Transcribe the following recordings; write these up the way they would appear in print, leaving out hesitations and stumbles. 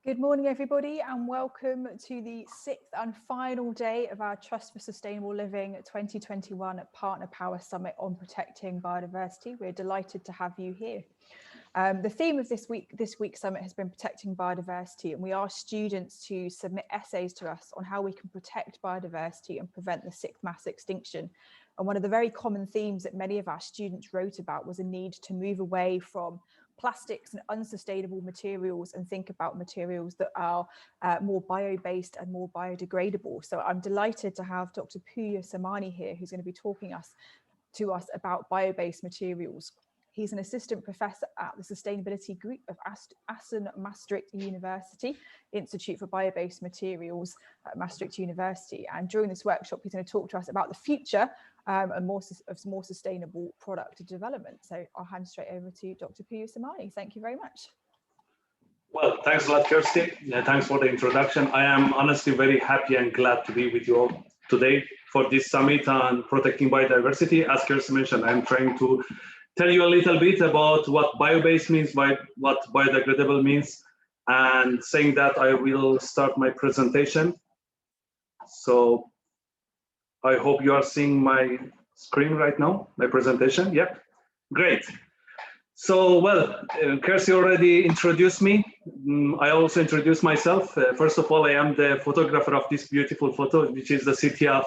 Good morning, everybody, and welcome to the 6th and final day of our Trust for Sustainable Living 2021 Partner Power Summit on protecting biodiversity. We're delighted to have you here. The theme of this week's summit has been protecting biodiversity, and we asked students to submit essays to us on how we can protect biodiversity and prevent the 6th mass extinction. And one of the very common themes that many of our students wrote about was a need to move away from plastics and unsustainable materials and think about materials that are more bio-based and more biodegradable. So I'm delighted to have Dr. Pouya Samani here, who's going to be talking to us about bio-based materials. He's an assistant professor at the Sustainability Group of Assen Maastricht University, Institute for Biobased Materials at Maastricht University. And during this workshop, he's going to talk to us about the future and more sustainable product development. So I'll hand straight over to Dr. Pouya Samani. Thank you very much. Well, thanks a lot, Kirsty. Thanks for the introduction. I am honestly very happy and glad to be with you all today for this summit on protecting biodiversity. As Kirsty mentioned, I'm trying to tell you a little bit about what bio-based means, what biodegradable means, and saying that I will start my presentation. So I hope you are seeing my screen right now, my presentation. Yep, great. So, well, Kirsty already introduced me. I also introduced myself. First of all, I am the photographer of this beautiful photo, which is the city of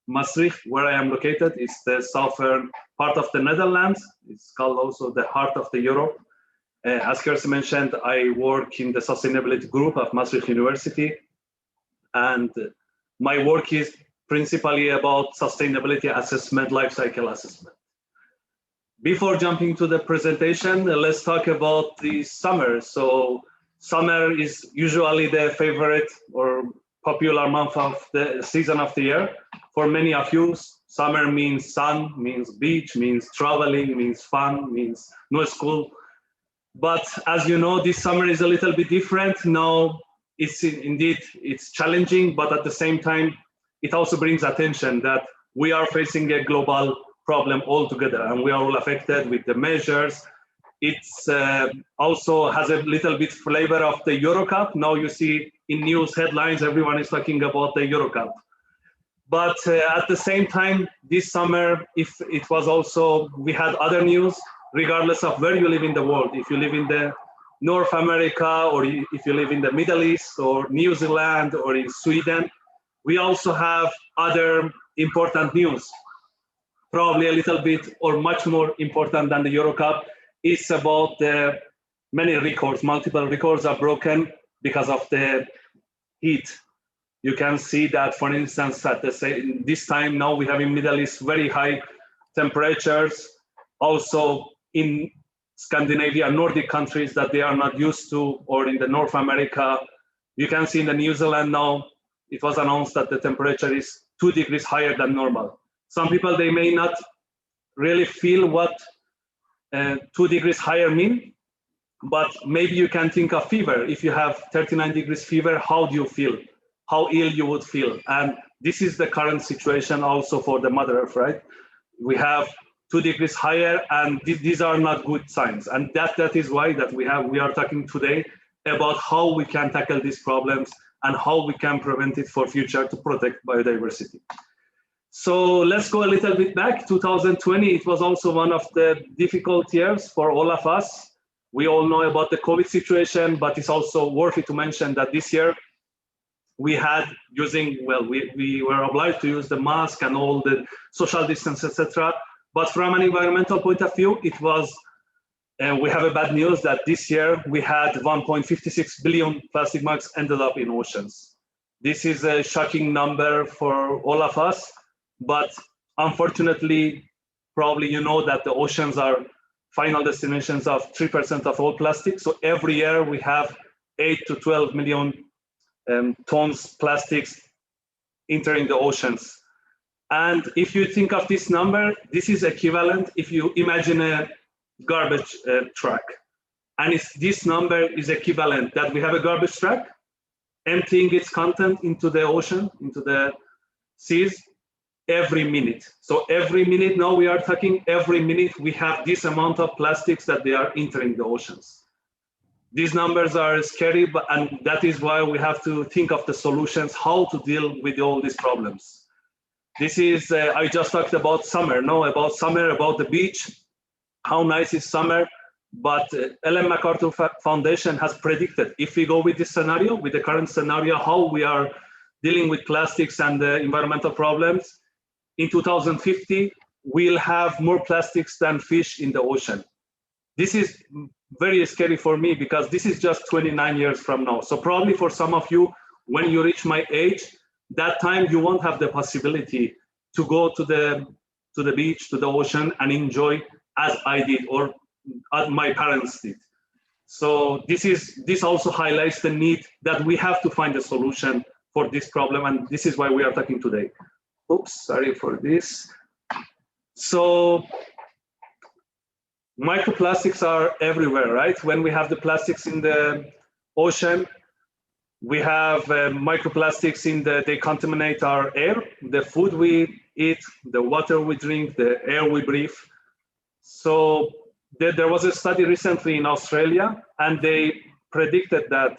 Maastricht, where I am located. It's the southern part of the Netherlands. It's called also the heart of the Europe. As Kirsty mentioned, I work in the sustainability group of Maastricht University. And my work is principally about sustainability assessment, life cycle assessment. Before jumping to the presentation, let's talk about the summer. So summer is usually the favorite or popular month of the season of the year. For many of you, summer means sun, means beach, means traveling, means fun, means no school. But as you know, this summer is a little bit different. Now, it's challenging, but at the same time, it also brings attention that we are facing a global problem altogether, and we are all affected with the measures. It's also has a little bit flavor of the Euro Cup. Now you see in news headlines, everyone is talking about the Euro Cup. But at the same time, this summer, if it was also, we had other news, regardless of where you live in the world. If you live in the North America, or if you live in the Middle East, or New Zealand, or in Sweden, we also have other important news. Probably a little bit or much more important than the Euro Cup is about the many records. Multiple records are broken because of the heat. You can see that, for instance, at this time now we have in Middle East very high temperatures. Also in Scandinavia, Nordic countries that they are not used to, or in the North America. You can see in the New Zealand now, it was announced that the temperature is 2 degrees higher than normal. Some people, they may not really feel what 2 degrees higher mean, but maybe you can think of fever. If you have 39 degrees fever, how do you feel? How ill you would feel? And this is the current situation also for the Mother Earth, right? We have 2 degrees higher, and these are not good signs. And that is why that we are talking today about how we can tackle these problems and how we can prevent it for future to protect biodiversity. So let's go a little bit back. 2020, it was also one of the difficult years for all of us. We all know about the COVID situation, but it's also worth it to mention that this year we had we were obliged to use the mask and all the social distance, etc. But from an environmental point of view, it was, we have a bad news that this year we had 1.56 billion plastic bags ended up in oceans. This is a shocking number for all of us. But unfortunately, probably you know that the oceans are final destinations of 3% of all plastic. So every year we have 8 to 12 million tons plastics entering the oceans. And if you think of this number, this is equivalent if you imagine a garbage truck. And this number is equivalent that we have a garbage truck emptying its content into the ocean, into the seas, every minute. So every minute, now we are talking every minute, we have this amount of plastics that they are entering the oceans. These numbers are scary, and that is why we have to think of the solutions, how to deal with all these problems. This is, I just talked about summer, about the beach, how nice is summer, but Ellen MacArthur Foundation has predicted, if we go with this scenario, with the current scenario, how we are dealing with plastics and the environmental problems, in 2050, we'll have more plastics than fish in the ocean. This is very scary for me because this is just 29 years from now. So probably for some of you, when you reach my age, that time you won't have the possibility to go to the beach, to the ocean, and enjoy as I did or as my parents did. So this also highlights the need that we have to find a solution for this problem, and this is why we are talking today. Oops, sorry for this. So microplastics are everywhere, right? When we have the plastics in the ocean, we have microplastics they contaminate our air, the food we eat, the water we drink, the air we breathe. So there was a study recently in Australia, and they predicted that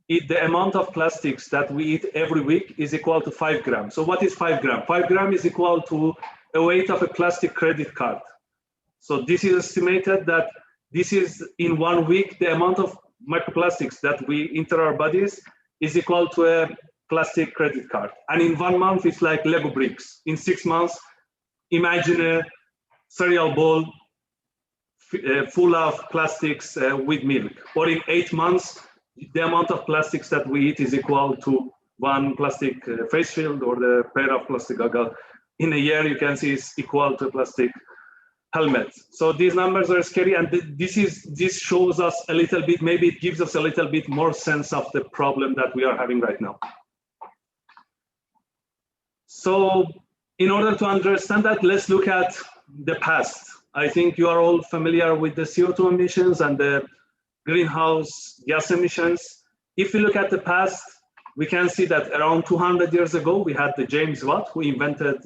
the amount of plastics that we eat every week is equal to 5 grams. So what is 5 grams? 5 grams is equal to a weight of a plastic credit card. So this is estimated that this is in 1 week, the amount of microplastics that we enter our bodies is equal to a plastic credit card. And in 1 month, it's like Lego bricks. In 6 months, imagine a cereal bowl full of plastics with milk. Or in 8 months, the amount of plastics that we eat is equal to 1 plastic face shield or the pair of plastic goggles. In a year, you can see it's equal to a plastic helmet. So these numbers are scary, and this shows us a little bit, maybe it gives us a little bit more sense of the problem that we are having right now. So in order to understand that, let's look at the past. I think you are all familiar with the CO2 emissions and the greenhouse gas emissions. If we look at the past, we can see that around 200 years ago, we had the James Watt, who invented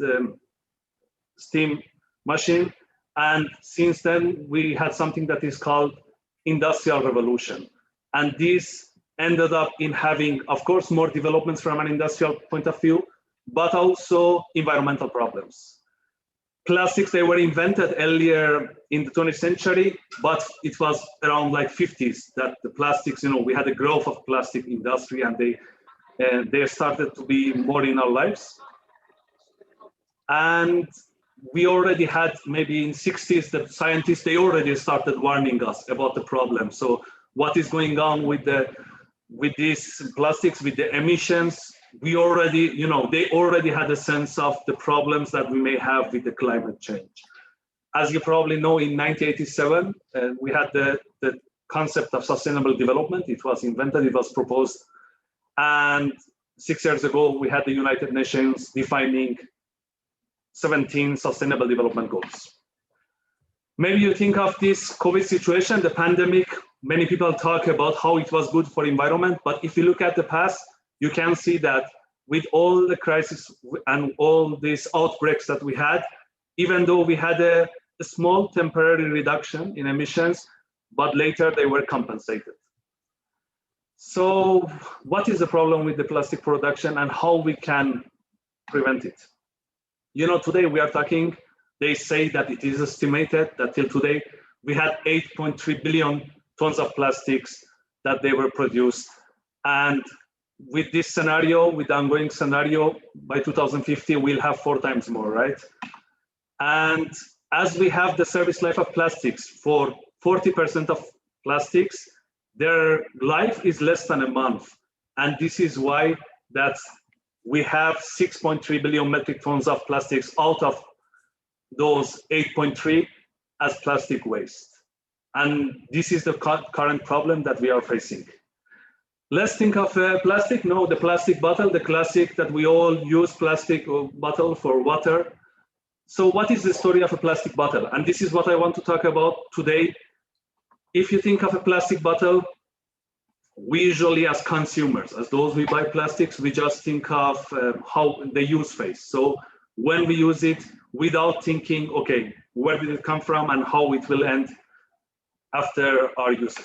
steam machine. And since then, we had something that is called Industrial Revolution. And this ended up in having, of course, more developments from an industrial point of view, but also environmental problems. Plastics, they were invented earlier in the 20th century, but it was around like 50s that the plastics, we had a growth of plastic industry, and they started to be more in our lives. And we already had, maybe in 60s, the scientists, they already started warning us about the problem. So what is going on with these plastics, with the emissions? We already, they already had a sense of the problems that we may have with the climate change. As you probably know, in 1987, we had the concept of sustainable development. It was invented, it was proposed. And 6 years ago, we had the United Nations defining 17 sustainable development goals. Maybe you think of this COVID situation, the pandemic, many people talk about how it was good for environment, but if you look at the past, you can see that with all the crises and all these outbreaks that we had, even though we had a small temporary reduction in emissions, but later they were compensated. So what is the problem with the plastic production and how we can prevent it? Today we are talking, they say that it is estimated that till today, we had 8.3 billion tons of plastics that they were produced. And with this scenario, with the ongoing scenario, by 2050, we'll have 4 times more, right? And as we have the service life of plastics, for 40% of plastics, their life is less than a month. And this is why we have 6.3 billion metric tons of plastics out of those 8.3 as plastic waste. And this is the current problem that we are facing. Let's think of plastic. No, the plastic bottle, the classic that we all use, plastic bottle for water. So what is the story of a plastic bottle? And this is what I want to talk about today. If you think of a plastic bottle, we usually, as consumers, as those who buy plastics, we just think of how the use phase. So when we use it without thinking, okay, where did it come from and how it will end? after our usage.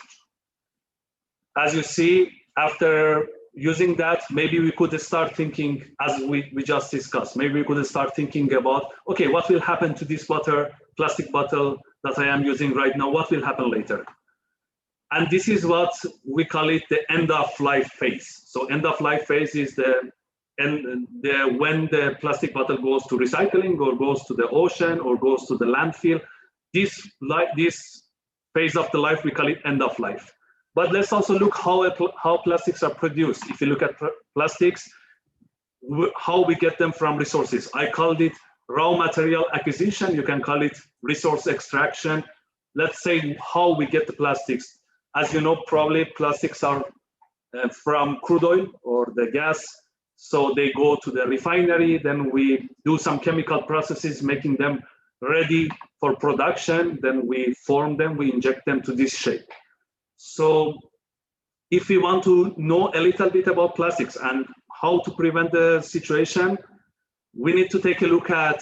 As you see, after using that, maybe we could start thinking, as we just discussed, maybe we could start thinking about, okay, what will happen to this plastic bottle that I am using right now? What will happen later? And this is what we call it the end of life phase. So end of life phase is when the plastic bottle goes to recycling or goes to the ocean or goes to the landfill. This phase of the life, we call it end of life. But let's also look how plastics are produced. If you look at plastics, how we get them from resources. I called it raw material acquisition. You can call it resource extraction. Let's say how we get the plastics. As you know, probably plastics are from crude oil or the gas. So they go to the refinery, then we do some chemical processes, making them ready for production. Then we form them, we inject them to this shape. So if we want to know a little bit about plastics and how to prevent the situation, we need to take a look at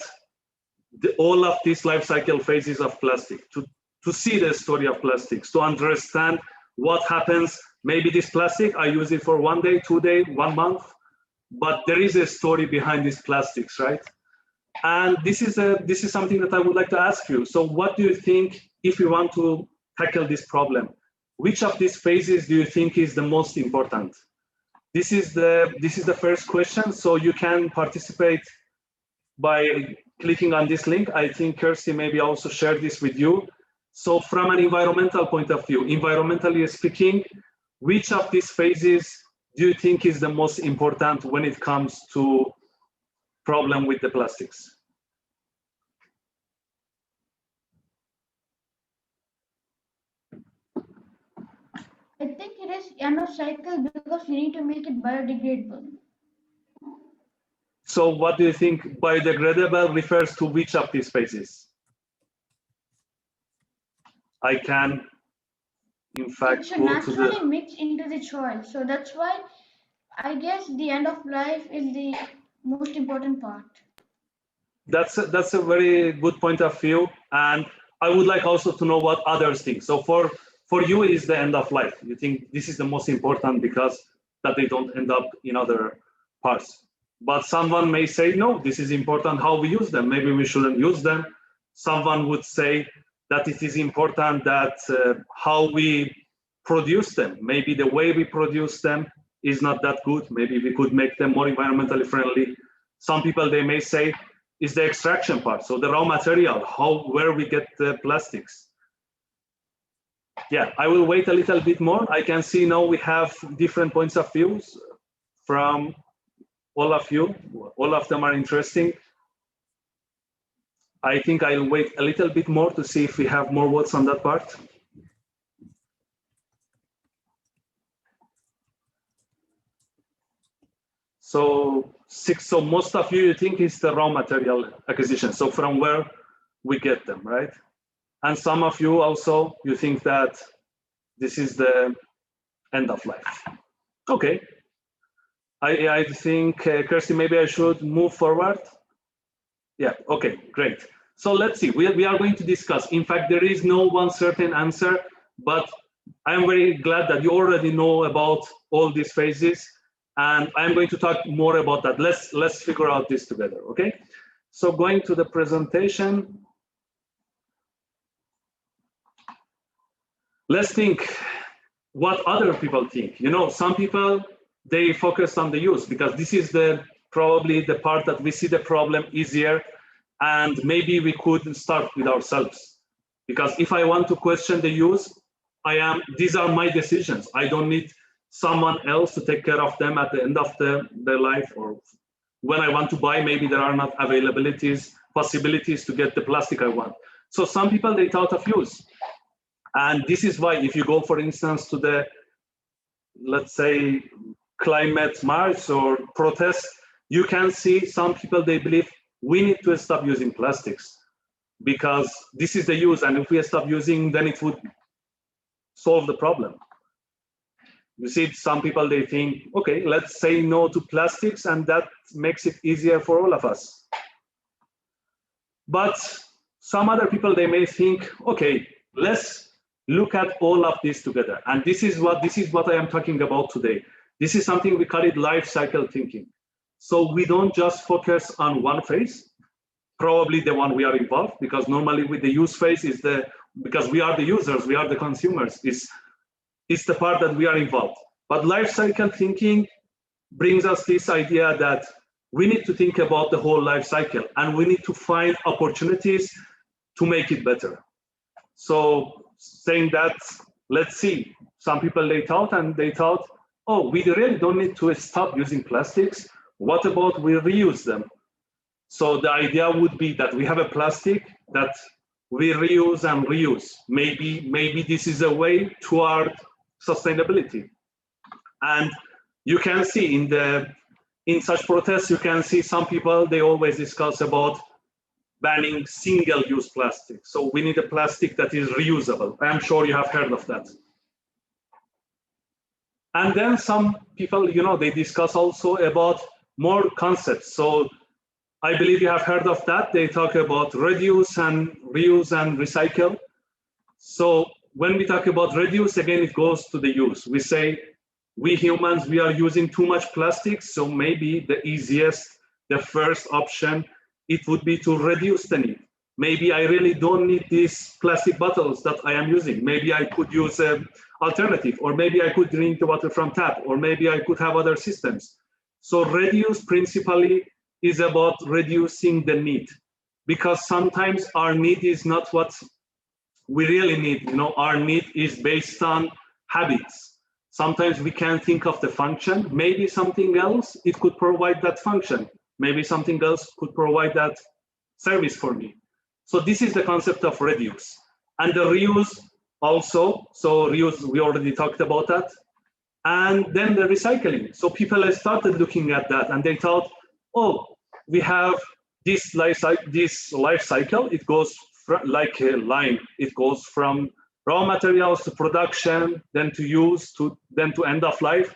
all of these life cycle phases of plastic to see the story of plastics, to understand what happens. Maybe this plastic, I use it for 1 day, 2 days, 1 month, but there is a story behind these plastics, right? And this is something that I would like to ask you. So what do you think, if you want to tackle this problem, which of these phases do you think is the most important? This is the first question. So you can participate by clicking on this link. I think Kirsty maybe also shared this with you. So from an environmental point of view, environmentally speaking, which of these phases do you think is the most important when it comes to problem with the plastics? I think it is cycle because we need to make it biodegradable. So what do you think biodegradable refers to which of these phases? I can, in fact, it should naturally mix into the soil. So that's why I guess the end of life is the most important part. That's a very good point of view, and I would like also to know what others think. So for you, it is the end of life. You think this is the most important because that they don't end up in other parts. But someone may say, no, this is important how we use them. Maybe we shouldn't use them. Someone would say that it is important that how we produce them. Maybe the way we produce them is not that good. Maybe we could make them more environmentally friendly. Some people, they may say, is the extraction part. So the raw material, where we get the plastics. Yeah, I will wait a little bit more. I can see now we have different points of views from all of you. All of them are interesting. I think I'll wait a little bit more to see if we have more votes on that part. So most of you think it's the raw material acquisition. So from where we get them, right? And some of you also, you think that this is the end of life. Okay. I think, Kirsty, maybe I should move forward. Yeah, okay, great. So let's see, we are going to discuss. In fact, there is no one certain answer, but I'm very glad that you already know about all these phases, and I'm going to talk more about that. Let's figure out this together, okay? So going to the presentation. Let's think what other people think. You know, some people, they focus on the use because this is probably the part that we see the problem easier, and maybe we could start with ourselves. Because if I want to question the use, these are my decisions. I don't need someone else to take care of them at the end of their life, or when I want to buy, maybe there are not possibilities to get the plastic I want. So some people, they thought of use. And this is why if you go, for instance, to the, let's say, climate march or protest, you can see some people, they believe we need to stop using plastics because this is the use, and if we stop using, then it would solve the problem. You see, some people, they think, okay, let's say no to plastics, and that makes it easier for all of us. But some other people, they may think, okay, let's look at all of this together. And this is what I am talking about today. This is something we call it life cycle thinking. So we don't just focus on one phase, probably the one we are involved, because normally with the use phase is because we are the users, we are the consumers, it's the part that we are involved. But life cycle thinking brings us this idea that we need to think about the whole life cycle, and we need to find opportunities to make it better. So saying that, let's see, some people they thought, oh, we really don't need to stop using plastics. What about we reuse them? So the idea would be that we have a plastic that we reuse and reuse. Maybe this is a way toward sustainability. And you can see in such protests, you can see some people, they always discuss about banning single-use plastic. So we need a plastic that is reusable. I'm sure you have heard of that. And then some people, they discuss also about more concepts. So I believe you have heard of that. They talk about reduce and reuse and recycle. So when we talk about reduce, again, it goes to the use. We say, we humans, we are using too much plastic. So maybe the easiest, the first option, it would be to reduce the need. Maybe I really don't need these plastic bottles that I am using. Maybe I could use an alternative, or maybe I could drink the water from tap, or maybe I could have other systems. So reduce principally is about reducing the need, because sometimes our need is not what we really need. Our need is based on habits. Sometimes we can't think of the function. Maybe something else, it could provide that function. Maybe something else could provide that service for me. So this is the concept of reduce. And the reuse also, so reuse, we already talked about that. And then the recycling. So people have started looking at that, and they thought, oh, we have this life cycle. It goes like a line. It goes from raw materials to production, then to use, then to end of life.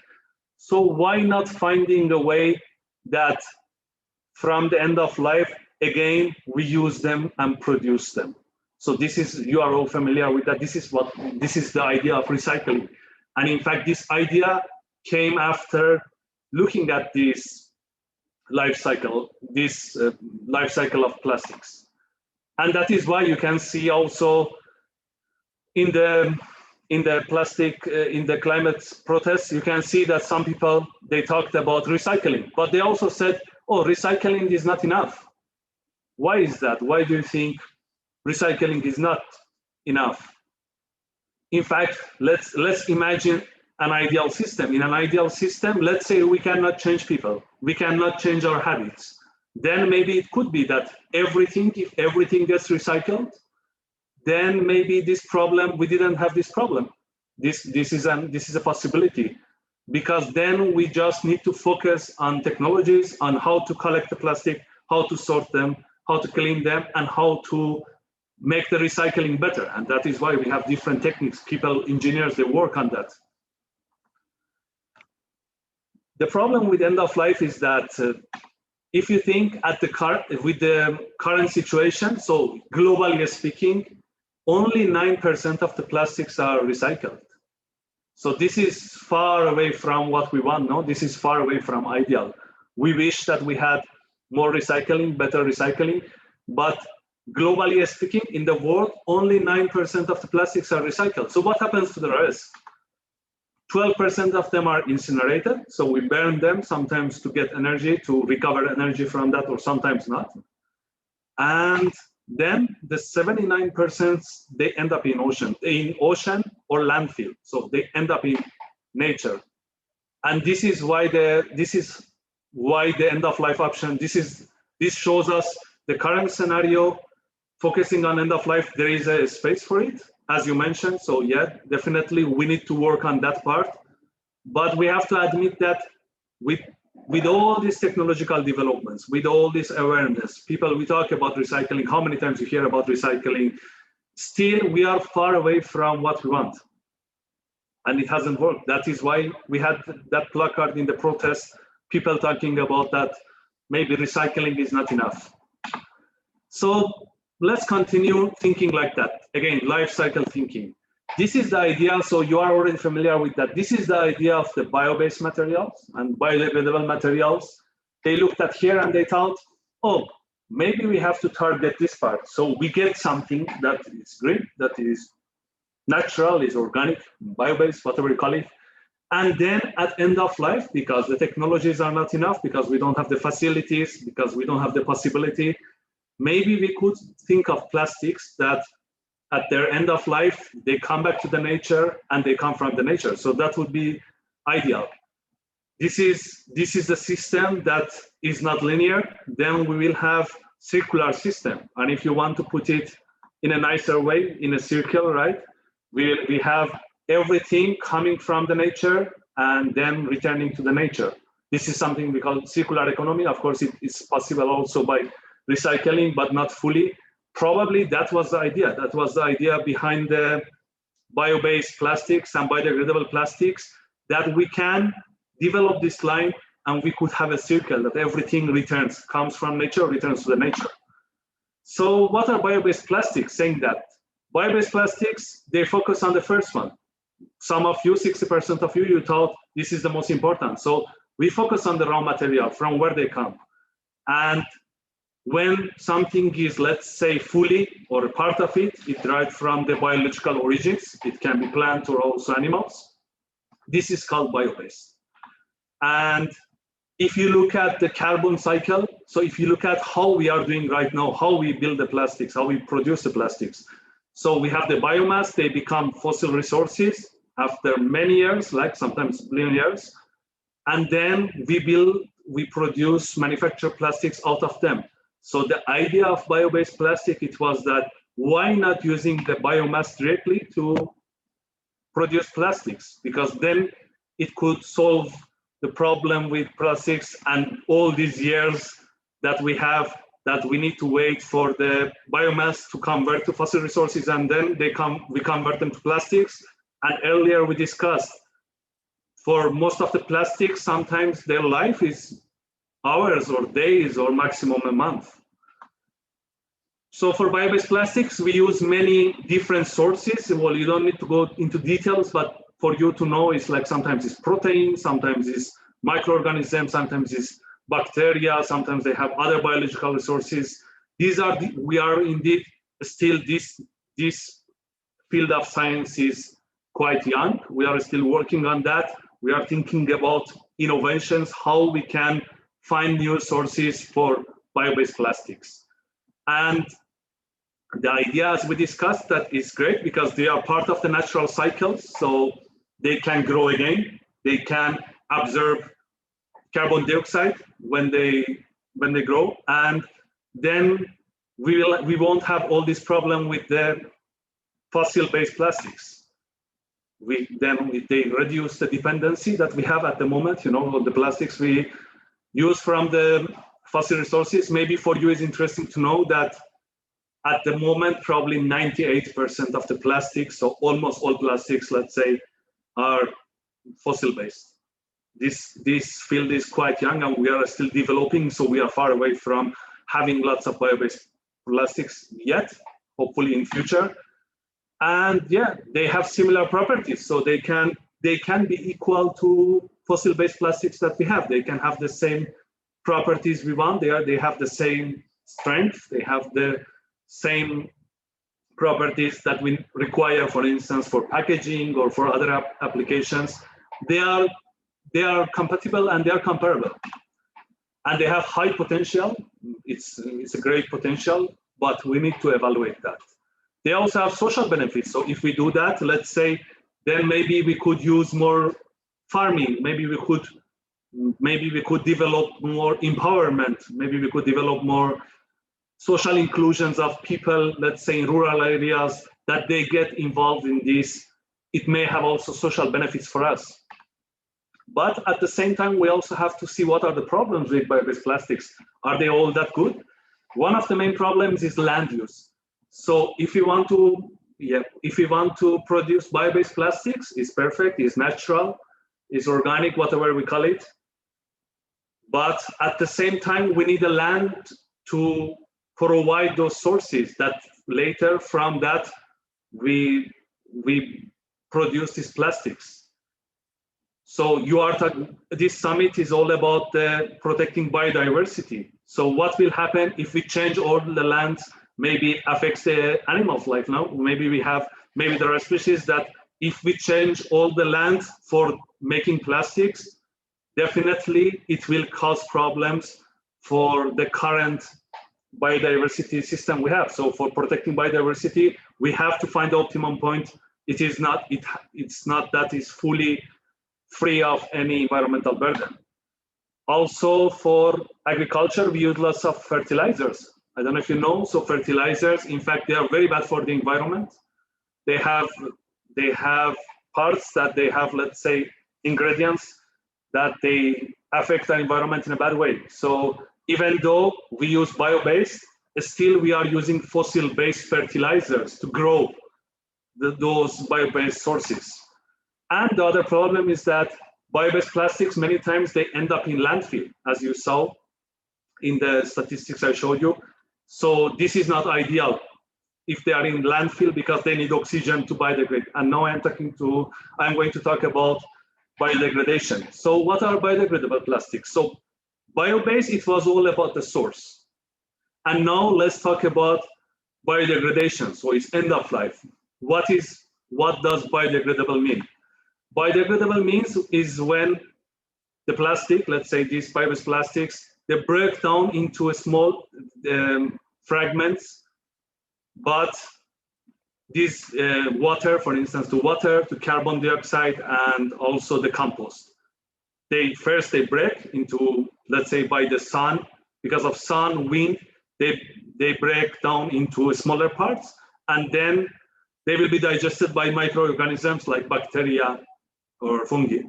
So why not finding a way that from the end of life, again, we use them and produce them. So this is, you are all familiar with that. This is the idea of recycling. And in fact, this idea came after looking at this life cycle of plastics. And that is why you can see also in the climate protests, you can see that some people, they talked about recycling, but they also said, oh, recycling is not enough. Why is that? Why do you think recycling is not enough? In fact, let's imagine an ideal system. In an ideal system, let's say we cannot change people. We cannot change our habits. Then maybe it could be that if everything gets recycled, then maybe this problem, we didn't have this problem. This is a possibility, because then we just need to focus on technologies, on how to collect the plastic, how to sort them, how to clean them, and how to make the recycling better. And that is why we have different techniques. People, engineers, they work on that. The problem with end of life is that if you think with the current situation, so globally speaking, only 9% of the plastics are recycled. So this is far away from what we want, no? This is far away from ideal. We wish that we had more recycling, better recycling, but globally speaking, in the world, only 9% of the plastics are recycled. So what happens to the rest? 12% of them are incinerated. So we burn them, sometimes to get energy, to recover energy from that, or sometimes not. And then the 79%, they end up in ocean or landfill. So they end up in nature. And this is why the end of life option, this shows us the current scenario, focusing on end of life, there is a space for it, as you mentioned. So yeah, definitely we need to work on that part. But we have to admit that with all these technological developments, with all this awareness, we talk about recycling, how many times you hear about recycling, still we are far away from what we want. And it hasn't worked. That is why we had that placard in the protest, people talking about that maybe recycling is not enough. So let's continue thinking like that. Again, life cycle thinking. This is the idea, so you are already familiar with that. This is the idea of the bio-based materials and biodegradable materials. They looked at here and they thought, oh, maybe we have to target this part. So we get something that is green, that is natural, is organic, bio-based, whatever you call it. And then at end of life, because the technologies are not enough, because we don't have the facilities, because we don't have the possibility, maybe we could think of plastics that at their end of life, they come back to the nature and they come from the nature. So that would be ideal. This is a system that is not linear. Then we will have circular system. And if you want to put it in a nicer way, in a circle, right? We have everything coming from the nature and then returning to the nature. This is something we call circular economy. Of course, it is possible also by recycling, but not fully. Probably that was the idea. That was the idea behind the bio-based plastics and biodegradable plastics, that we can develop this line and we could have a circle that everything returns, comes from nature, returns to the nature. So what are bio-based plastics? Saying that bio-based plastics, they focus on the first one. Some of you, 60% of you, you thought this is the most important. So we focus on the raw material, from where they come. And when something is, let's say, fully or a part of it, it derived from the biological origins. It can be plants or also animals. This is called bio-based. And if you look at the carbon cycle, so if you look at how we are doing right now, how we build the plastics, how we produce the plastics. So we have the biomass, they become fossil resources after many years, like sometimes billion years. And then we produce, manufacture plastics out of them. So the idea of bio-based plastic, it was that why not using the biomass directly to produce plastics? Because then it could solve the problem with plastics and all these years that we have, that we need to wait for the biomass to convert to fossil resources, and then we convert them to plastics. And earlier we discussed, for most of the plastics, sometimes their life is hours or days or maximum a month. So for bio-based plastics, we use many different sources. Well, you don't need to go into details, but for you to know, it's like sometimes it's protein, sometimes it's microorganisms, sometimes it's bacteria, sometimes they have other biological resources. We are indeed still, this field of science is quite young. We are still working on that. We are thinking about innovations, how we can find new sources for bio-based plastics. And the idea, as we discussed, that is great because they are part of the natural cycles, so they can grow again. They can absorb carbon dioxide when they grow, and then we won't have all this problem with the fossil-based plastics. They reduce the dependency that we have at the moment. You know, the plastics we use from the fossil resources. Maybe for you is interesting to know that at the moment, probably 98% of the plastics, so almost all plastics, let's say, are fossil-based. This field is quite young and we are still developing, so we are far away from having lots of bio-based plastics yet, hopefully in future. And yeah, they have similar properties, so they can be equal to fossil-based plastics that we have. They can have the same properties we want. They have the same strength. They have the same properties that we require, for instance, for packaging or for other applications. They are compatible and they are comparable, and they have high potential. It's a great potential, but we need to evaluate that. They also have social benefits. So if we do that, let's say, then maybe we could use more farming. Maybe we could develop more empowerment. Maybe we could develop more social inclusions of people, let's say in rural areas, that they get involved in this. It may have also social benefits for us. But at the same time, we also have to see what are the problems with bio-based plastics. Are they all that good? One of the main problems is land use. So if you want to produce bio-based plastics, it's perfect, it's natural, it's organic, whatever we call it. But at the same time, we need a land to provide those sources that later from that we we produce these plastics. So this summit is all about protecting biodiversity. So what will happen if we change all the lands? Maybe affects the animals' life now. Maybe there are species that if we change all the land for making plastics, definitely it will cause problems for the current biodiversity system we have. So for protecting biodiversity, we have to find the optimum point. It's not that it's fully free of any environmental burden. Also for agriculture, we use lots of fertilizers. I don't know if you know, so fertilizers, in fact, they are very bad for the environment. They have parts that they have, let's say, ingredients that they affect the environment in a bad way. So even though we use bio-based, still we are using fossil-based fertilizers to grow those bio-based sources. And the other problem is that bio-based plastics, many times they end up in landfill, as you saw in the statistics I showed you. So this is not ideal if they are in landfill because they need oxygen to biodegrade. And now I'm going to talk about biodegradation. So what are biodegradable plastics? So bio-based, it was all about the source. And now let's talk about biodegradation. So it's end of life. What does biodegradable mean? Biodegradable means is when the plastic, let's say these bio-based plastics, they break down into a small fragments, but this water, for instance, to carbon dioxide and also the compost. They break into, let's say by the sun, because of sun, wind, they break down into smaller parts, and then they will be digested by microorganisms like bacteria or fungi.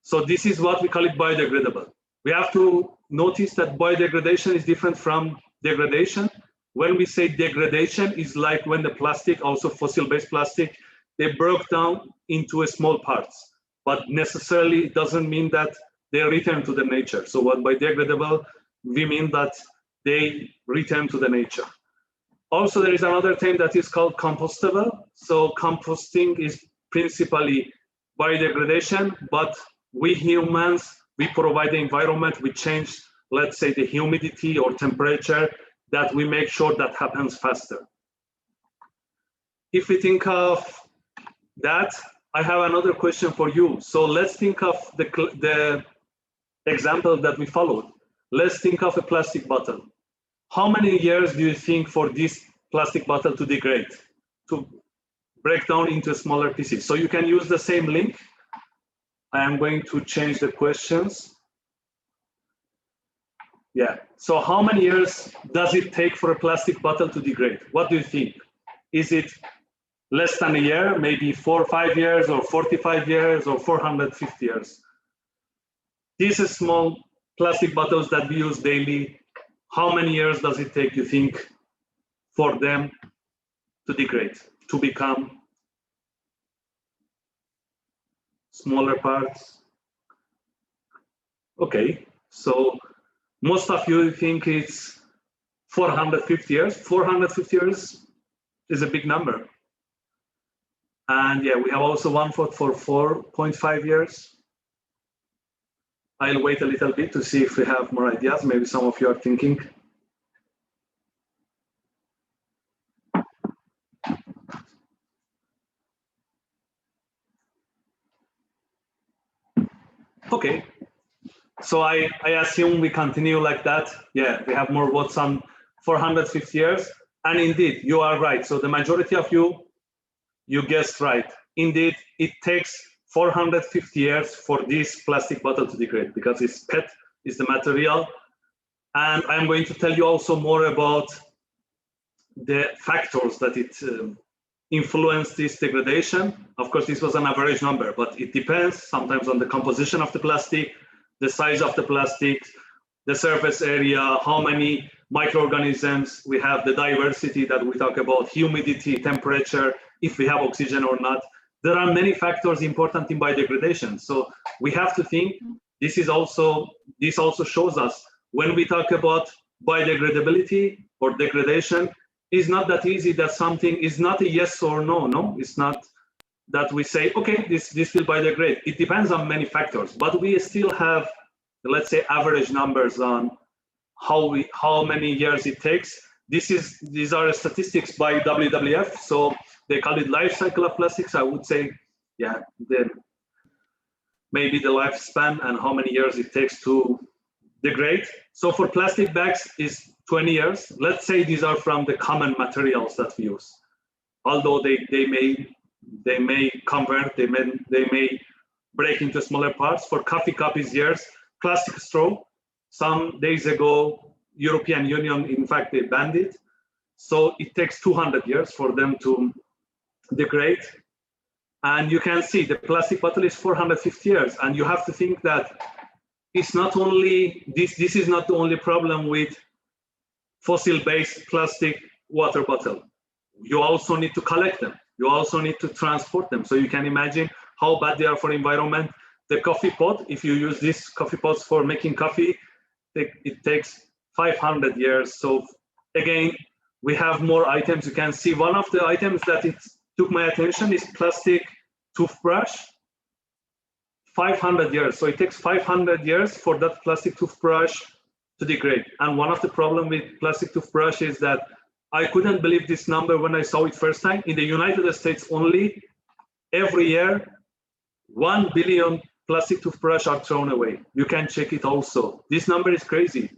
So this is what we call it biodegradable. We have to notice that biodegradation is different from degradation. When we say degradation, is like when the plastic, also fossil-based plastic, they broke down into small parts, but necessarily it doesn't mean that they return to the nature. So what by degradable, we mean that they return to the nature. Also, there is another term that is called compostable. So composting is principally biodegradation, but we humans, we provide the environment, we change, let's say, the humidity or temperature, that we make sure that happens faster. If we think of that, I have another question for you. So let's think of the example that we followed. Let's think of a plastic bottle. How many years do you think for this plastic bottle to degrade, to break down into smaller pieces? So you can use the same link. I am going to change the questions. Yeah, so how many years does it take for a plastic bottle to degrade? What do you think? Is it less than a year, maybe 4 or 5 years, or 45 years, or 450 years? These small plastic bottles that we use daily, how many years does it take, you think, for them to degrade, to become smaller parts? Okay, so most of you think it's 450 years. 450 years is a big number. And yeah, we have also one for 4.5 years. I'll wait a little bit to see if we have more ideas. Maybe some of you are thinking. Okay. So I assume we continue like that. Yeah, we have more votes on 450 years. And indeed, you are right. So the majority of you guessed right. Indeed, it takes 450 years for this plastic bottle to degrade because it's PET is the material. And I'm going to tell you also more about the factors that it influence this degradation. Of course, this was an average number, but it depends sometimes on the composition of the plastic, the size of the plastic, the surface area, how many microorganisms we have, the diversity that we talk about, humidity, temperature, if we have oxygen or not. There are many factors important in biodegradation. So we have to think, this also shows us when we talk about biodegradability or degradation, it's not that easy that something is not a yes or no. No, it's not that we say, okay, this will biodegrade. It depends on many factors, but we still have, let's say, average numbers on how many years it takes. These are statistics by WWF, so they call it life cycle of plastics. I would say, yeah, maybe the lifespan and how many years it takes to degrade. So for plastic bags is 20 years. Let's say these are from the common materials that we use. Although they may convert, they may break into smaller parts. For coffee cup is years. Plastic straw, some days ago, European Union, in fact, they banned it. So it takes 200 years for them to degrade. And you can see the plastic bottle is 450 years. And you have to think that it's not only, this is not the only problem with fossil-based plastic water bottle. You also need to collect them. You also need to transport them. So you can imagine how bad they are for environment. The coffee pot, if you use these coffee pots for making coffee, it takes 500 years. So again, we have more items. You can see one of the items that it took my attention is plastic toothbrush, 500 years. So it takes 500 years for that plastic toothbrush to degrade. And one of the problems with plastic toothbrush is that I couldn't believe this number when I saw it first time. In the United States only, every year, 1 billion plastic toothbrush are thrown away. You can check it also. This number is crazy.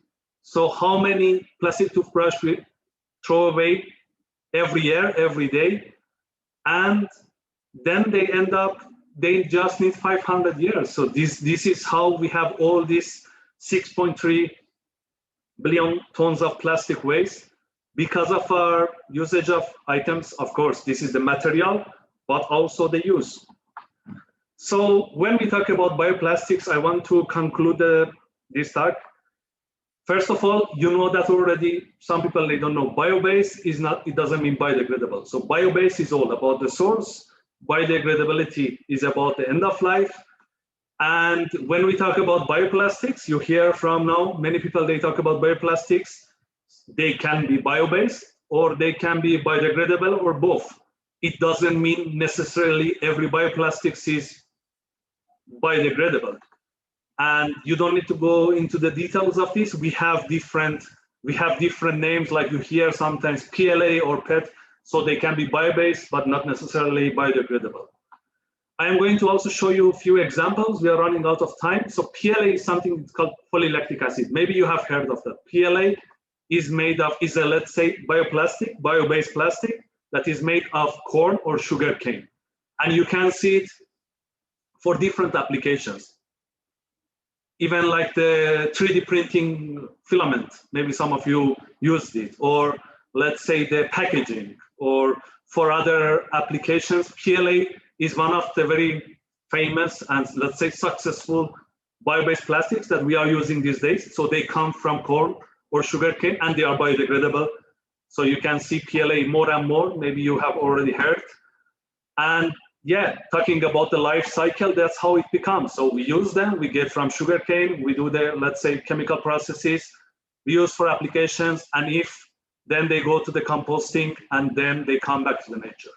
So how many plastic toothbrush we throw away every year, every day? And then they end up, they just need 500 years. So this is how we have all these 6.3 billion tons of plastic waste because of our usage of items. Of course, this is the material, but also the use. So when we talk about bioplastics, I want to conclude this talk. First of all, you know that already. Some people, they don't know. Biobased is not, it doesn't mean biodegradable. So biobased is all about the source. Biodegradability is about the end of life. And when we talk about bioplastics, you hear from now, many people, they talk about bioplastics. They can be bio-based or they can be biodegradable or both. It doesn't mean necessarily every bioplastics is biodegradable. And you don't need to go into the details of this. We have different names, like you hear sometimes PLA or PET, so they can be bio-based, but not necessarily biodegradable. I am going to also show you a few examples. We are running out of time. So PLA is something that's called polylactic acid. Maybe you have heard of that. PLA is made of, is a, let's say, bioplastic, bio-based plastic that is made of corn or sugar cane. And you can see it for different applications. Even like the 3D printing filament, maybe some of you used it, or let's say the packaging, or for other applications. PLA is one of the very famous and, let's say, successful bio-based plastics that we are using these days. So they come from corn or sugarcane and they are biodegradable. So you can see PLA more and more, maybe you have already heard. And yeah, talking about the life cycle, that's how it becomes. So we use them, we get from sugarcane, we do the, let's say, chemical processes, we use for applications, and then they go to the composting and then they come back to the nature.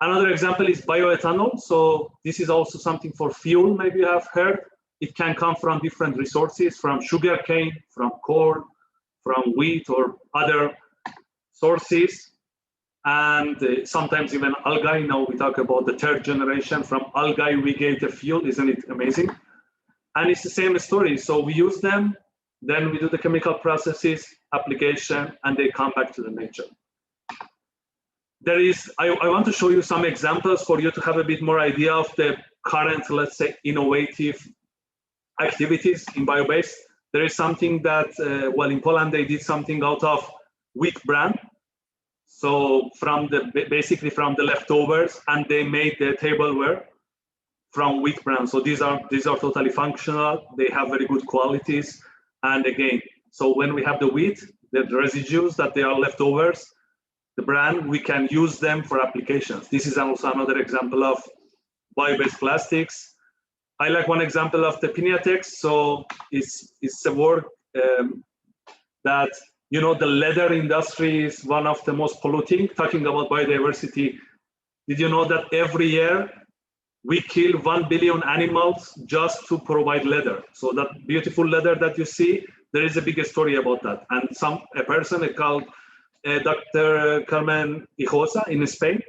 Another example is bioethanol. So this is also something for fuel, maybe you have heard. It can come from different resources, from sugarcane, from corn, from wheat or other sources. And sometimes even algae. Now we talk about the third generation. From algae, we get the fuel. Isn't it amazing? And it's the same story. So we use them, then we do the chemical processes, application, and they come back to the nature. There is, I want to show you some examples for you to have a bit more idea of the current, let's say, innovative activities in Biobased. There is something that, well, in Poland, they did something out of wheat bran. So basically from the leftovers, and they made the tableware from wheat bran. So these are totally functional. They have very good qualities. And again, so when we have the wheat, the residues that they are leftovers, the bran, we can use them for applications. This is also another example of bio-based plastics. I like one example of the Piratex. So it's a work that You know, the leather industry is one of the most polluting. Talking about biodiversity, did you know that every year we kill 1 billion animals just to provide leather? So that beautiful leather that you see, there is a big story about that. And a person called Dr. Carmen Hijosa in Spain.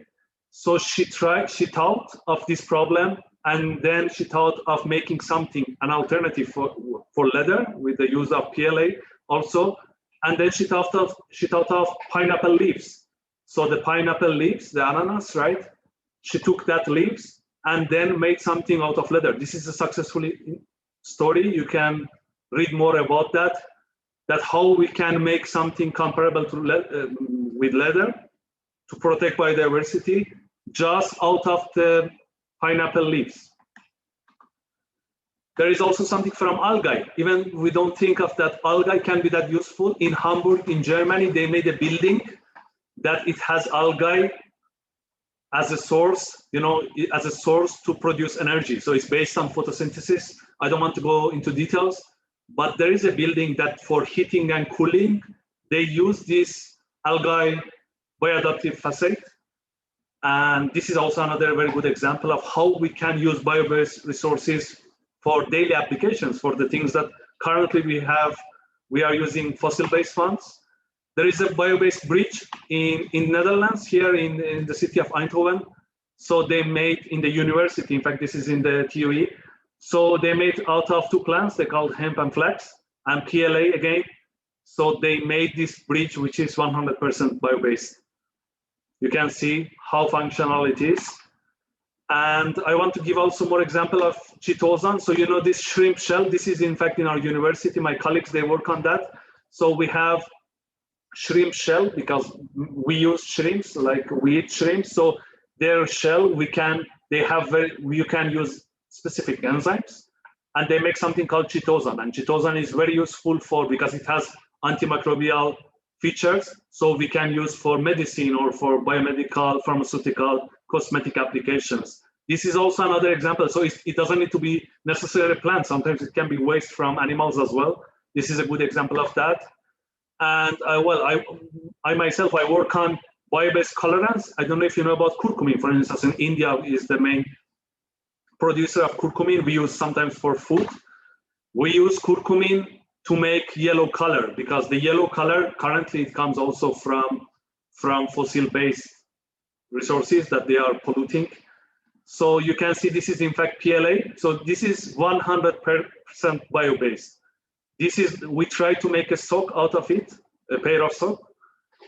So she thought of this problem, and then she thought of making something, an alternative for leather with the use of PLA also. And then she thought of pineapple leaves. So the pineapple leaves, the ananas, right? She took that leaves and then made something out of leather. This is a successful story. You can read more about that how we can make something comparable to with leather to protect biodiversity just out of the pineapple leaves. There is also something from algae. Even we don't think of that algae can be that useful. In Hamburg, in Germany, they made a building that it has algae as a source, you know, as a source to produce energy. So it's based on photosynthesis. I don't want to go into details, but there is a building that for heating and cooling, they use this algae bioadaptive facade. And this is also another very good example of how we can use bio-based resources for daily applications, for the things that currently we are using fossil-based ones. There is a bio-based bridge in Netherlands, here in the city of Eindhoven. So they made in the university, in fact, this is in the TUE. So they made out of 2 plants, they called hemp and flax, and PLA again. So they made this bridge, which is 100% bio-based. You can see how functional it is. And I want to give also more example of Chitosan. So you know this shrimp shell, this is in fact in our university, my colleagues, they work on that. So we have shrimp shell because we use shrimps, like we eat shrimps. So their shell, you can use specific enzymes, and they make something called Chitosan. And Chitosan is very useful because it has antimicrobial features. So we can use for medicine or for biomedical, pharmaceutical, cosmetic applications. This is also another example. So it doesn't need to be necessarily plants. Sometimes it can be waste from animals as well. This is a good example of that. And I myself, I work on bio-based colorants. I don't know if you know about curcumin, for instance. In India is the main producer of curcumin. We use sometimes for food. We use curcumin to make yellow color, because the yellow color currently it comes also from fossil-based resources that they are polluting. So you can see this is in fact PLA. So this is 100% bio-based. We try to make a sock out of it, a pair of sock,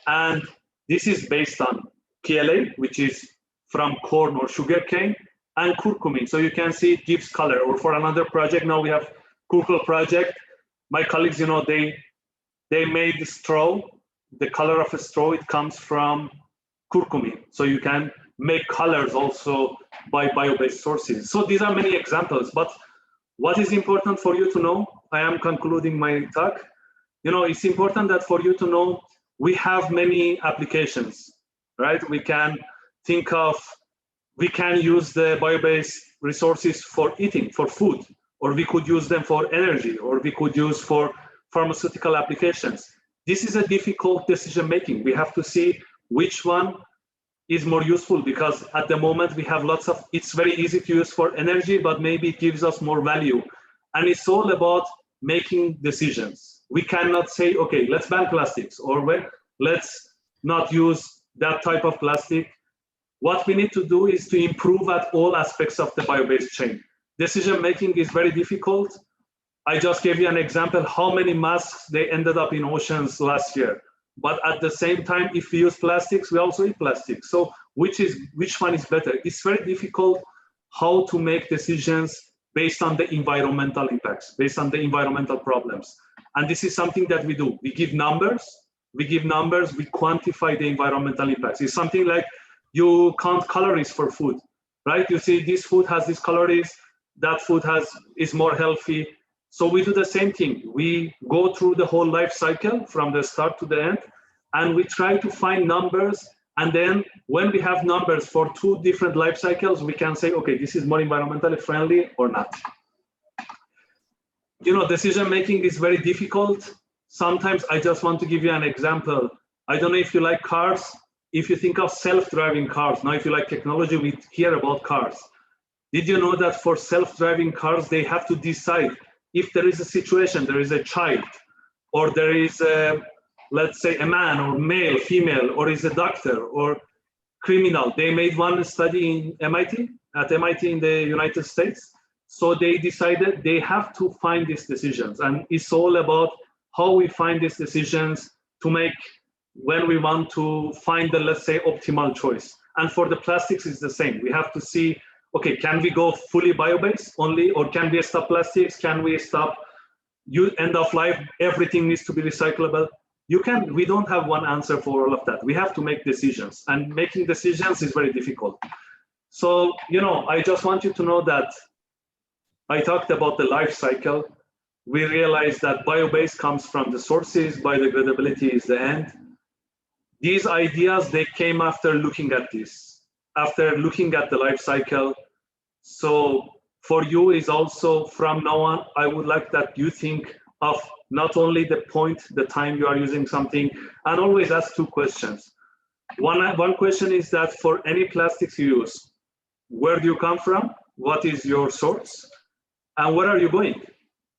and this is based on PLA, which is from corn or sugarcane, and curcumin. So you can see it gives color. Or for another project, now we have Kurkul project. My colleagues, you know, they made the straw, the color of a straw, it comes from curcumin. So you can make colors also by bio-based sources. So these are many examples, but what is important for you to know, I am concluding my talk, you know, it's important that for you to know, we have many applications, right? We can use the bio-based resources for eating, for food, or we could use them for energy, or we could use for pharmaceutical applications. This is a difficult decision-making. We have to see which one is more useful, because at the moment we have it's very easy to use for energy, but maybe it gives us more value. And it's all about making decisions. We cannot say, okay, let's ban plastics, or let's not use that type of plastic. What we need to do is to improve at all aspects of the bio-based chain. Decision-making is very difficult. I just gave you an example, how many masks they ended up in oceans last year. But at the same time, if we use plastics, we also eat plastics. So which one is better? It's very difficult how to make decisions based on the environmental impacts, based on the environmental problems. And this is something that we do. We give numbers, we quantify the environmental impacts. It's something like you count calories for food, right? You see this food has these calories, that food is more healthy. So we do the same thing. We go through the whole life cycle from the start to the end, and we try to find numbers. And then when we have numbers for 2 different life cycles, we can say, okay, this is more environmentally friendly or not. You know, decision-making is very difficult. sometimes I just want to give you an example. I don't know if you like cars. If you think of self-driving cars, now if you like technology, we hear about cars. Did you know that for self-driving cars, they have to decide if there is a situation, there is a child, or there is a, let's say, a man or male, female, or is a doctor or criminal. They made one study in at MIT in the United States. So they decided they have to find these decisions. And it's all about how we find these decisions to make when we want to find the, let's say, optimal choice. And for the plastics, it's the same. We have to see, okay, can we go fully bio-based only, or can we stop plastics? Can we stop end of life? Everything needs to be recyclable. We don't have one answer for all of that. We have to make decisions, and making decisions is very difficult. So, I just want you to know that I talked about the life cycle. We realized that bio-based comes from the sources, biodegradability is the end. These ideas, they came after looking at this, after looking at the life cycle. So for you is also, from now on, I would like that you think of not only the point, the time you are using something, and always ask two questions. One question is that for any plastics you use, where do you come from? What is your source? And where are you going?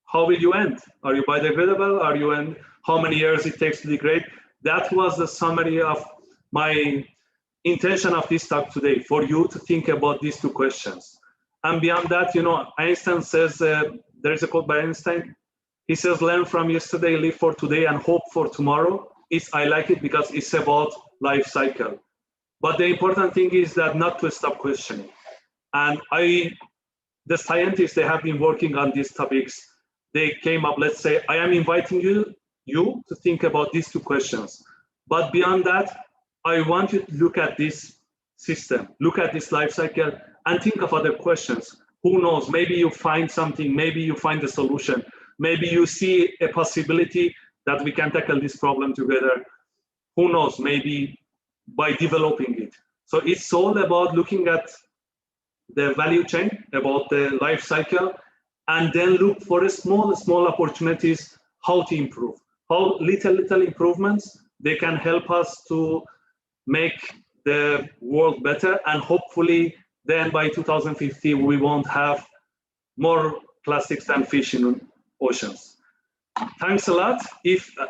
How will you end? Are you biodegradable? Are you in? How many years it takes to degrade? That was the summary of my intention of this talk today, for you to think about these two questions. And beyond that, Einstein says, there is a quote by Einstein. He says, learn from yesterday, live for today, and hope for tomorrow. I like it because it's about life cycle. But the important thing is that not to stop questioning. And the scientists, they have been working on these topics. They came up, let's say, I am inviting you to think about these two questions. But beyond that, I want you to look at this system, look at this life cycle, and think of other questions. Who knows, maybe you find something, maybe you find a solution, maybe you see a possibility that we can tackle this problem together. Who knows, maybe by developing it. So it's all about looking at the value chain, about the life cycle, and then look for small opportunities, how to improve, how little improvements, they can help us to make the world better. And hopefully then by 2050, we won't have more plastics than fish in oceans. Thanks a lot.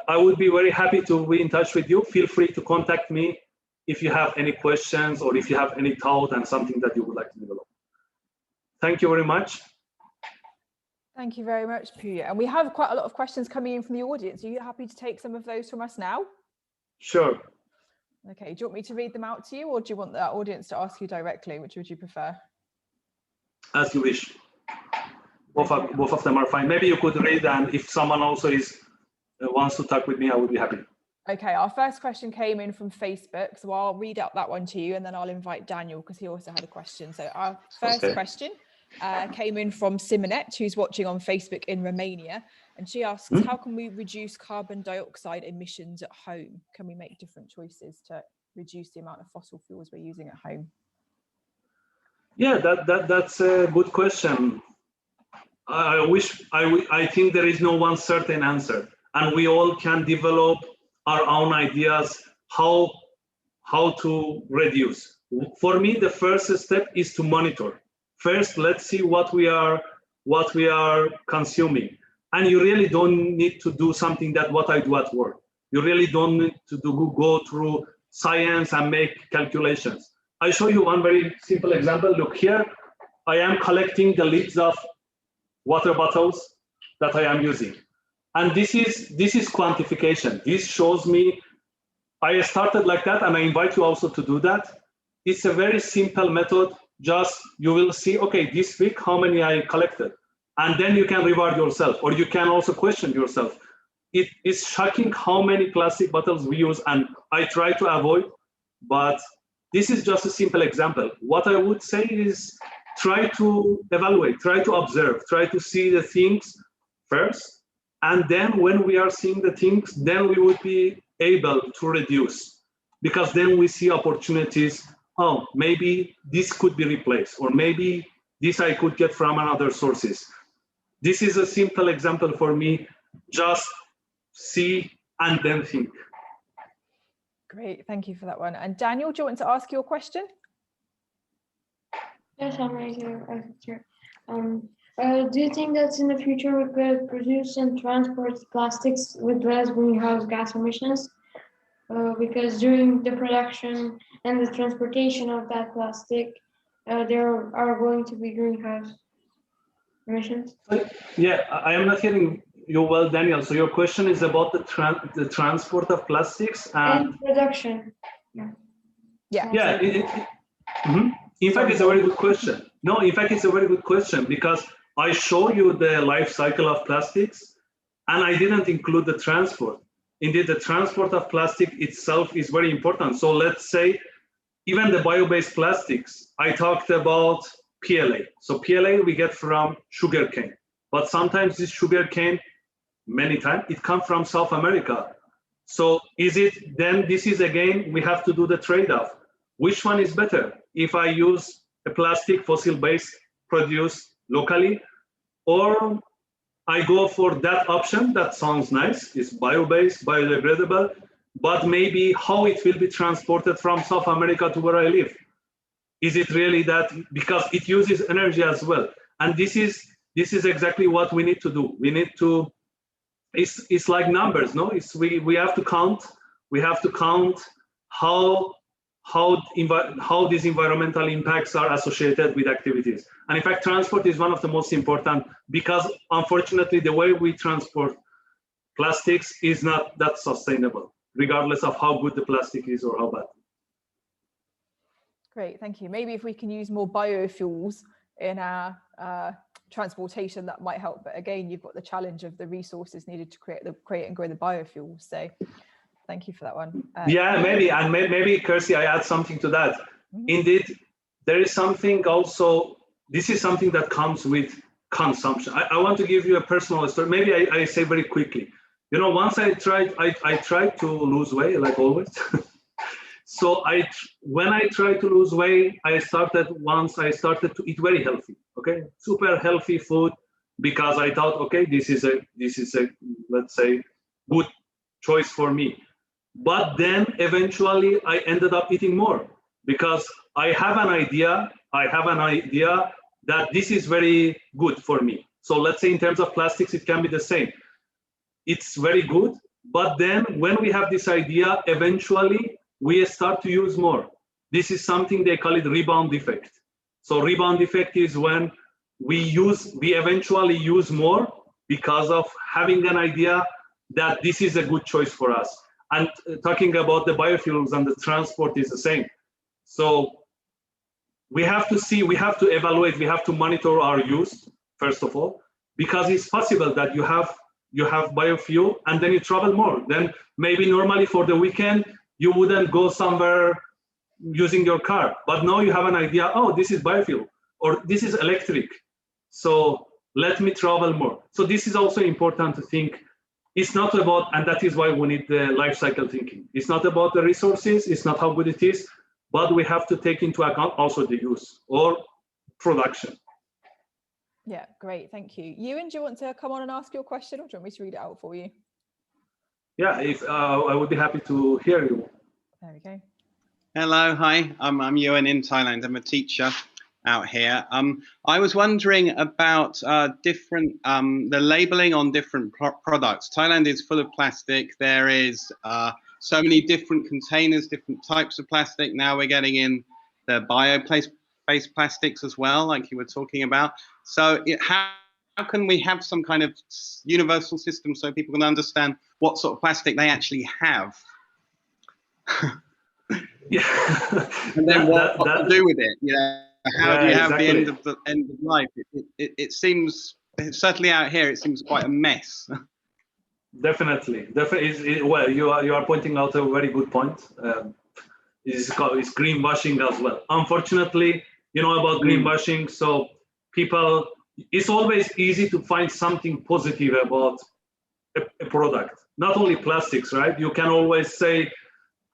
I would be very happy to be in touch with you. Feel free to contact me if you have any questions or if you have any thought and something that you would like to develop. Thank you very much. Thank you very much, Pouya. And we have quite a lot of questions coming in from the audience. Are you happy to take some of those from us now? Sure. Okay, do you want me to read them out to you, or do you want the audience to ask you directly? Which would you prefer? As you wish. Both of them are fine. Maybe you could read, and if someone also wants to talk with me, I would be happy. Okay, our first question came in from Facebook, so I'll read out that one to you, and then I'll invite Daniel because he also had a question. So our first question came in from Simonette, who's watching on Facebook in Romania, and she asks, how can we reduce carbon dioxide emissions at home? Can we make different choices to reduce the amount of fossil fuels we're using at home? Yeah, that's a good question. I think there is no one certain answer, and we all can develop our own ideas how to reduce. For me, the first step is to monitor. First, let's see what we are consuming. And you really don't need to do something that what I do at work. You really don't need to go through science and make calculations. I show you one very simple example. Look here, I am collecting the lids of water bottles that I am using. And this is quantification. This shows me, I started like that, and I invite you also to do that. It's a very simple method. Just, you will see, okay, this week, how many I collected. And then you can reward yourself, or you can also question yourself. It is shocking how many plastic bottles we use, and I try to avoid, but this is just a simple example. What I would say is try to evaluate, try to observe, try to see the things first. And then when we are seeing the things, then we would be able to reduce, because then we see opportunities. Oh, maybe this could be replaced, or maybe this I could get from another sources. This is a simple example for me. Just see, and then think. Great, thank you for that one. And Daniel, do you want to ask your question? Yes, I'm right here. Do you think that in the future we could produce and transport plastics with less greenhouse gas emissions? Because during the production and the transportation of that plastic, there are going to be greenhouse emissions. Yeah, I am not hearing you well, Daniel. So your question is about the transport of plastics And production. Yeah. In fact, it's a very good question. No, in fact, it's a very good question because I show you the life cycle of plastics and I didn't include the transport. Indeed, the transport of plastic itself is very important. So let's say even the bio-based plastics, I talked about PLA. So PLA we get from sugarcane, but sometimes this sugarcane, many times, it comes from South America. So is it then, this is again, we have to do the trade-off. Which one is better? If I use a plastic fossil-based produced locally, or I go for that option that sounds nice, it's bio-based, biodegradable, but maybe how it will be transported from South America to where I live. Is it really that, because it uses energy as well. And this is exactly what we need to do. We need to, it's like numbers, no? We have to count how these environmental impacts are associated with activities. And in fact, transport is one of the most important because unfortunately, the way we transport plastics is not that sustainable, regardless of how good the plastic is or how bad. Great, thank you. Maybe if we can use more biofuels in our transportation, that might help. But again, you've got the challenge of the resources needed to create and grow the biofuels. So thank you for that one. Yeah, maybe Kirsty, I add something to that. Indeed, there is something also, this is something that comes with consumption. I want to give you a personal story. Maybe I say very quickly. You know, once I tried to lose weight, like always. So when I tried to lose weight, I started to eat very healthy, okay? Super healthy food, because I thought, okay, this is a, let's say, good choice for me. But then eventually I ended up eating more because I have an idea that this is very good for me. So let's say in terms of plastics, it can be the same. It's very good, but then when we have this idea, eventually we start to use more. This is something they call it rebound effect. So rebound effect is when we eventually use more because of having an idea that this is a good choice for us. And talking about the biofuels and the transport is the same. So we have to see, we have to evaluate, we have to monitor our use, first of all, because it's possible that you have biofuel and then you travel more. Then maybe normally for the weekend, you wouldn't go somewhere using your car, but now you have an idea, oh, this is biofuel or this is electric. So let me travel more. So this is also important to think. It's not about, and that is why we need the life cycle thinking. It's not about the resources, it's not how good it is, but we have to take into account also the use or production. Yeah, great, thank you. Ewan, do you want to come on and ask your question, or do you want me to read it out for you? Yeah, I would be happy to hear you. There we go. Hello, hi, I'm Ewan in Thailand. I'm a teacher out here. I was wondering about the labeling on different products. Thailand is full of plastic. There is so many different containers, different types of plastic. Now we're getting in the bio-based plastics as well, like you were talking about. So how can we have some kind of universal system so people can understand what sort of plastic they actually have? Yeah. And then what to do with it, you know? How do you have exactly. the end of life? It seems, certainly out here, it seems quite a mess. Definitely. Well, you are pointing out a very good point. It's greenwashing as well. Unfortunately, you know about greenwashing, so people, it's always easy to find something positive about a product. Not only plastics, right? You can always say,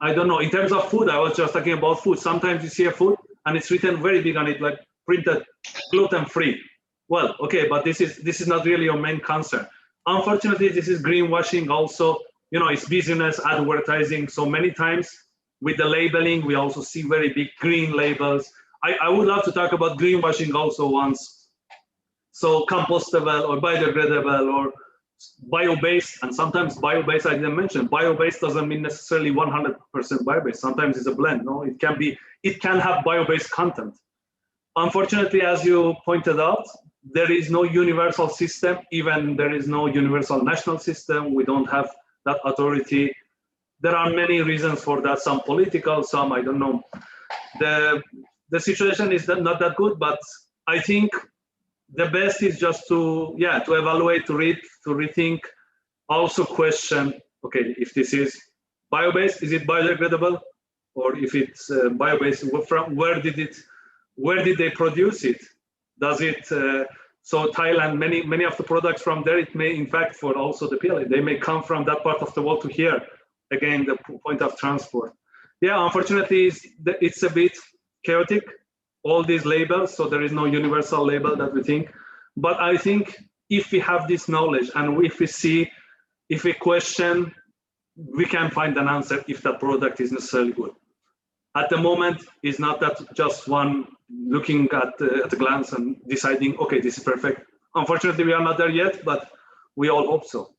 I don't know, in terms of food, I was just talking about food. Sometimes you see a food and it's written very big on it, like printed gluten-free. Well, okay, but this is not really your main concern. Unfortunately, this is greenwashing also. You know, it's business advertising. So many times with the labeling, we also see very big green labels. I would love to talk about greenwashing also once. So compostable or biodegradable or bio-based, and sometimes bio-based I didn't mention. Bio-based doesn't mean necessarily 100% bio-based. Sometimes it's a blend. No, it can have bio-based content. Unfortunately, as you pointed out, there is no universal system. Even there is no universal national system. We don't have that authority. There are many reasons for that. Some political, some I don't know. The situation is not that good, but I think the best is just to evaluate, to read, to rethink, also question, okay, if this is bio-based, is it biodegradable? Or if it's bio-based, where did they produce it? Does it, so Thailand, many of the products from there, it may in fact for also the PLA, they may come from that part of the world to here. Again, the point of transport. Yeah, unfortunately, it's a bit chaotic, all these labels, so there is no universal label that we think. But I think if we have this knowledge and if we question, we can find an answer if that product is necessarily good. At the moment, it's not that just one looking at a glance and deciding, okay, this is perfect. Unfortunately, we are not there yet, but we all hope so.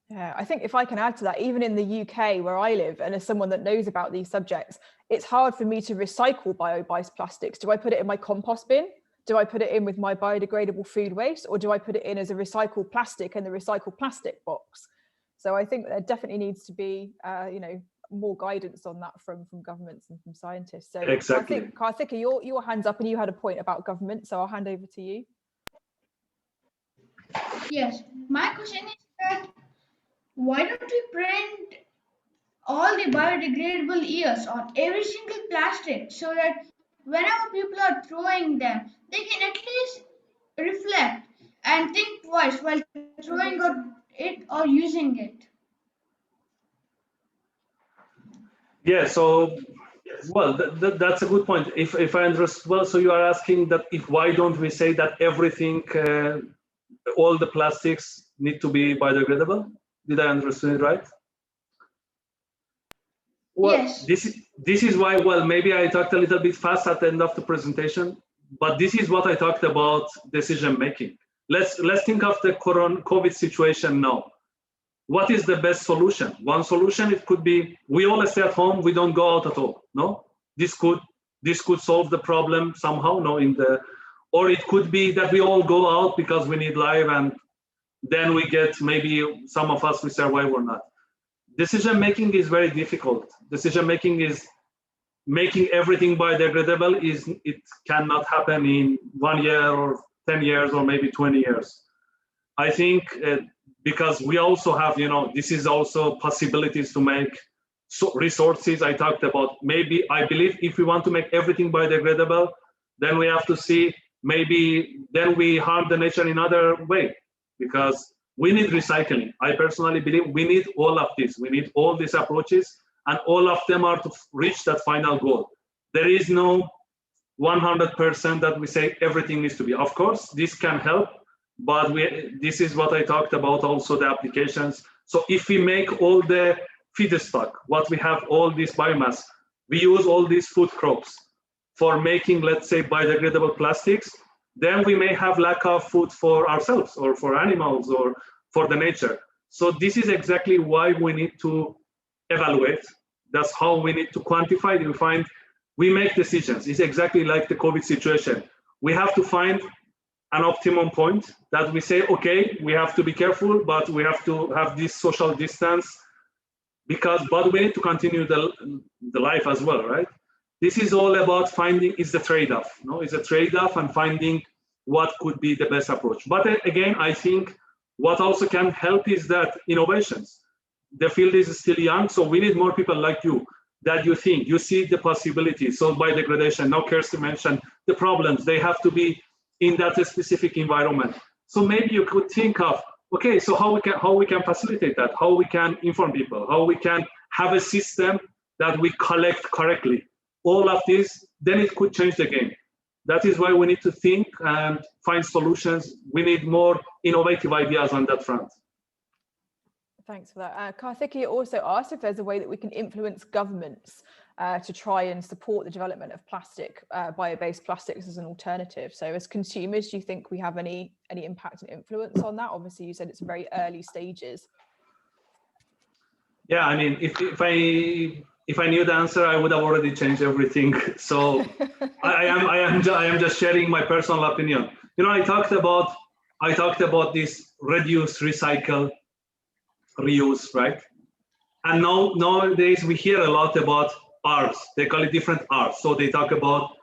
Yeah, I think if I can add to that, even in the UK where I live, and as someone that knows about these subjects, it's hard for me to recycle bio-based plastics. Do I put it in my compost bin? Do I put it in with my biodegradable food waste? Or do I put it in as a recycled plastic in the recycled plastic box? So I think there definitely needs to be, more guidance on that from governments and from scientists. So exactly. Karthika, your hand's up and you had a point about government, so I'll hand over to you. Yes, my question is that why don't we print all the biodegradable ears on every single plastic so that whenever people are throwing them, they can at least reflect and think twice while throwing it or using it? Yeah, so, well, that's a good point. If I understand, well, so you are asking that why don't we say that everything, all the plastics need to be biodegradable? Did I understand it right? Well, yes. This is why, well, maybe I talked a little bit fast at the end of the presentation, but this is what I talked about decision making. Let's think of the COVID situation now. What is the best solution? One solution, it could be we all stay at home, we don't go out at all. No, this could solve the problem somehow. No, or it could be that we all go out because we need life, and then we get, maybe some of us we survive or not. Decision making is very difficult. Decision making is making everything biodegradable. It cannot happen in 1 year or 10 years or maybe 20 years. I think because we also have, this is also possibilities to make resources I talked about. Maybe I believe if we want to make everything biodegradable, then we have to see, maybe then we harm the nature in another way, because we need recycling. I personally believe we need all of this. We need all these approaches, and all of them are to reach that final goal. There is no 100% that we say everything needs to be. Of course, this can help, but this is what I talked about, also the applications. So if we make all the feedstock, what we have, all this biomass, we use all these food crops for making, let's say, biodegradable plastics, then we may have lack of food for ourselves or for animals or for the nature. So this is exactly why we need to evaluate. That's how we need to quantify. We make decisions. It's exactly like the COVID situation. We have to find an optimum point that we say, okay, we have to be careful, but we have to have this social distance, but we need to continue the life as well, right? This is all about finding, is the trade-off, no? It's a trade-off and finding what could be the best approach. But again, I think what also can help is that innovations. The field is still young, so we need more people like you, that you think, you see the possibilities. So biodegradation, now Kirsty mentioned the problems, they have to be in that specific environment. So maybe you could think of, okay, so how we can facilitate that, how we can inform people, how we can have a system that we collect correctly. All of this, then it could change the game. That is why we need to think and find solutions. We need more innovative ideas on that front. Thanks for that. Karthiki also asked if there's a way that we can influence governments to try and support the development of bio-based plastics as an alternative. So as consumers, do you think we have any impact and influence on that? Obviously, you said it's very early stages. Yeah, I mean, if I knew the answer, I would have already changed everything. So I am just sharing my personal opinion. You know, I talked about this reduce, recycle, reuse, right? And nowadays we hear a lot about R's. They call it different R's. So they talk about,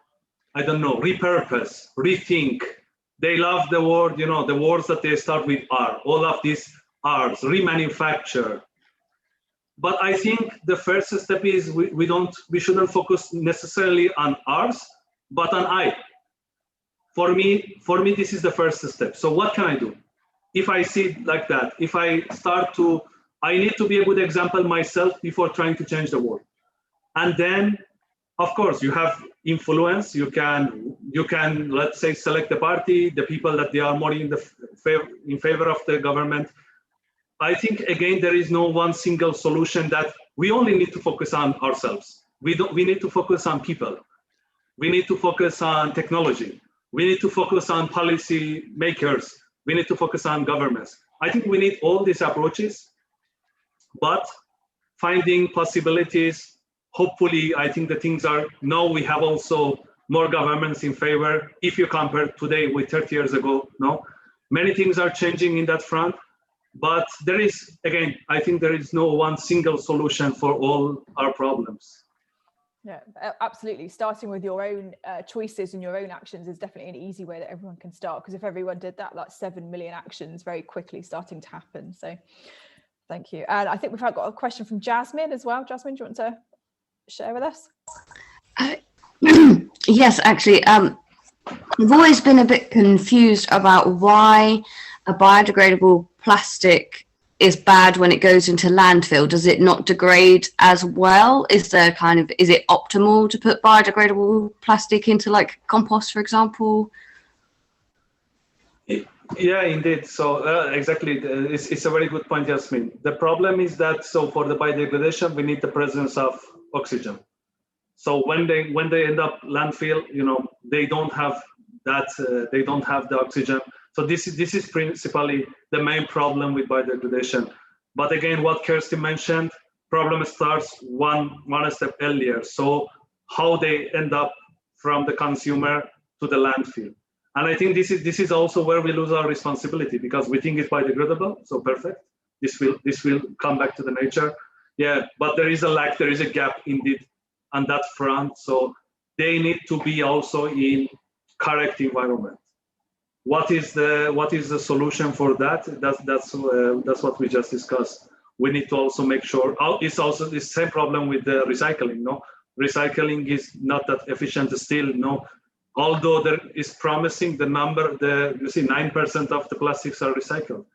I don't know, repurpose, rethink. They love the word, you know, the words that they start with R. All of these R's, remanufacture. But I think the first step is we shouldn't focus necessarily on R's, but on I. For me, this is the first step. So what can I do? If I see it like that, if I need to be a good example myself before trying to change the world. And then, of course, you have influence. You can, let's say, select the party, the people that they are more in favor of the government. I think, again, there is no one single solution that we only need to focus on ourselves. We need to focus on people. We need to focus on technology. We need to focus on policy makers. We need to focus on governments. I think we need all these approaches, but finding possibilities, hopefully, I think the things are, now we have also more governments in favor. If you compare today with 30 years ago, many things are changing in that front. But there is, again, I think there is no one single solution for all our problems. Yeah, absolutely. Starting with your own choices and your own actions is definitely an easy way that everyone can start, because if everyone did that, that's 7 million actions very quickly starting to happen. So thank you. And I think we've got a question from Jasmine as well. Jasmine, do you want to share with us? Yes, actually. I've always been a bit confused about why a biodegradable plastic is bad when it goes into landfill. Does it not degrade as well? Is it optimal to put biodegradable plastic into like compost, for example? Yeah, indeed. So exactly, it's a very good point, Yasmin. The problem is that, so for the biodegradation, we need the presence of oxygen. So when they end up landfill, they don't have that. They don't have the oxygen. So this is principally the main problem with biodegradation. But again, what Kirsty mentioned, problem starts one step earlier. So how they end up from the consumer to the landfill. And I think this is also where we lose our responsibility, because we think it's biodegradable, so perfect. This will come back to the nature. Yeah, but there is a lack, there is a gap indeed on that front. So they need to be also in correct environment. What is the solution for that? That's what we just discussed. We need to also make sure. It's also the same problem with the recycling. Recycling is not that efficient still. Although there is promising the number. You see, 9% of the plastics are recycled.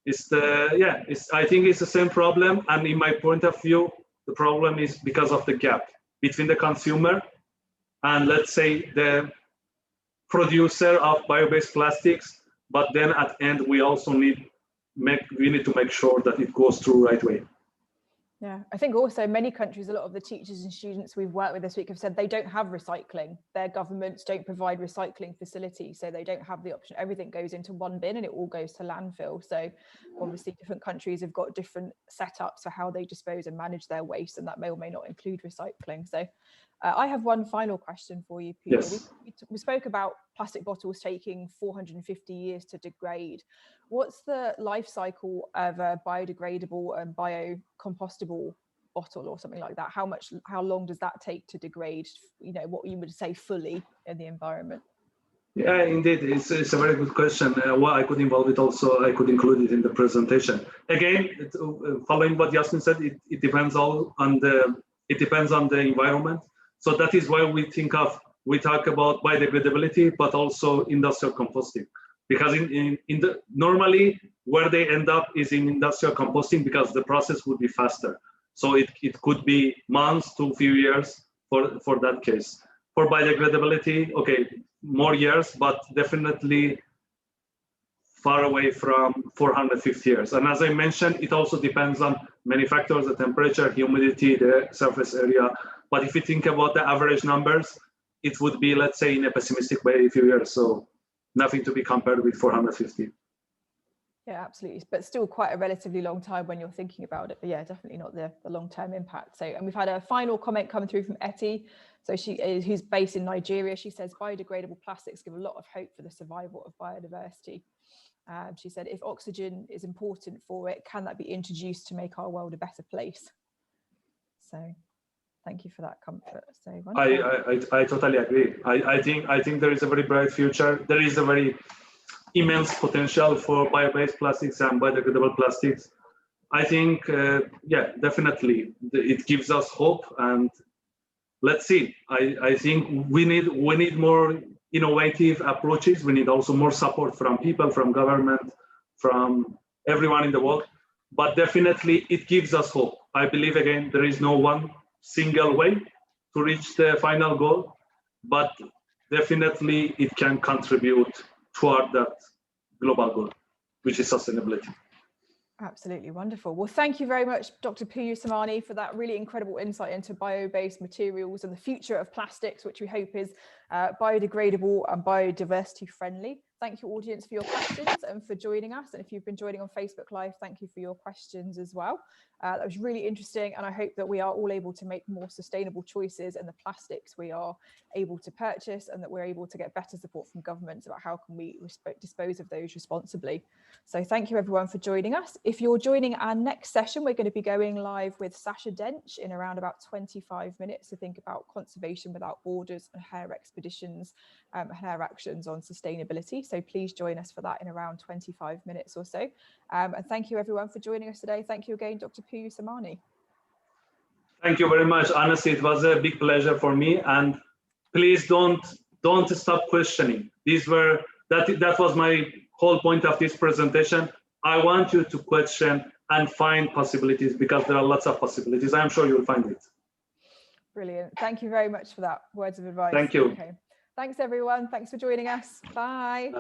I think it's the same problem. And in my point of view, the problem is because of the gap between the consumer and, let's say, the producer of bio-based plastics, but then at the end we also need to make sure that it goes through right way. Yeah, I think also many countries, a lot of the teachers and students we've worked with this week have said they don't have recycling. Their governments don't provide recycling facilities, so they don't have the option. Everything goes into one bin and it all goes to landfill. So obviously different countries have got different setups for how they dispose and manage their waste, and that may or may not include recycling. So I have one final question for you, Pouya. Yes. We spoke about plastic bottles taking 450 years to degrade. What's the life cycle of a biodegradable and biocompostable bottle or something like that? How long does that take to degrade, what you would say fully in the environment? Yeah, indeed, it's a very good question. I could involve it also, I could include it in the presentation. Again, following what Yasmin said, it depends all on the environment. So that is why we talk about biodegradability, but also industrial composting, because normally where they end up is in industrial composting, because the process would be faster. So it could be months to a few years for that case. For biodegradability, okay, more years, but definitely far away from 450 years. And as I mentioned, it also depends on many factors, the temperature, humidity, the surface area. But if you think about the average numbers, it would be, let's say, in a pessimistic way, a few years. So nothing to be compared with 450. Yeah, absolutely. But still quite a relatively long time when you're thinking about it. But yeah, definitely not the long-term impact. So, and we've had a final comment come through from Etty. So who's based in Nigeria. She says biodegradable plastics give a lot of hope for the survival of biodiversity. She said, if oxygen is important for it, can that be introduced to make our world a better place? So thank you for that comfort. So I totally agree. I think there is a very bright future. There is a very immense potential for bio-based plastics and biodegradable plastics. I think, yeah, definitely it gives us hope, and let's see. I think we need more innovative approaches. We need also more support from people, from government, from everyone in the world. But definitely it gives us hope. I believe, again, there is no one single way to reach the final goal, but definitely it can contribute toward that global goal, which is sustainability. Absolutely wonderful. Well, thank you very much, Dr. Pouya Samani, for that really incredible insight into bio-based materials and the future of plastics, which we hope is biodegradable and biodiversity friendly. Thank you, audience, for your questions and for joining us. And if you've been joining on Facebook Live, thank you for your questions as well. That was really interesting, and I hope that we are all able to make more sustainable choices in the plastics we are able to purchase, and that we're able to get better support from governments about how can we dispose of those responsibly. So thank you everyone for joining us. If you're joining our next session, we're going to be going live with Sasha Dench in around about 25 minutes to think about conservation without borders and her expeditions and her actions on sustainability. So please join us for that in around 25 minutes or so. And thank you everyone for joining us today. Thank you again, Dr. Pouya Samani. Thank you very much. Honestly, it was a big pleasure for me. And please don't stop questioning. That was my whole point of this presentation. I want you to question and find possibilities, because there are lots of possibilities. I'm sure you'll find it. Brilliant. Thank you very much for that words of advice. Thank you. Okay. Thanks everyone. Thanks for joining us. Bye. Bye.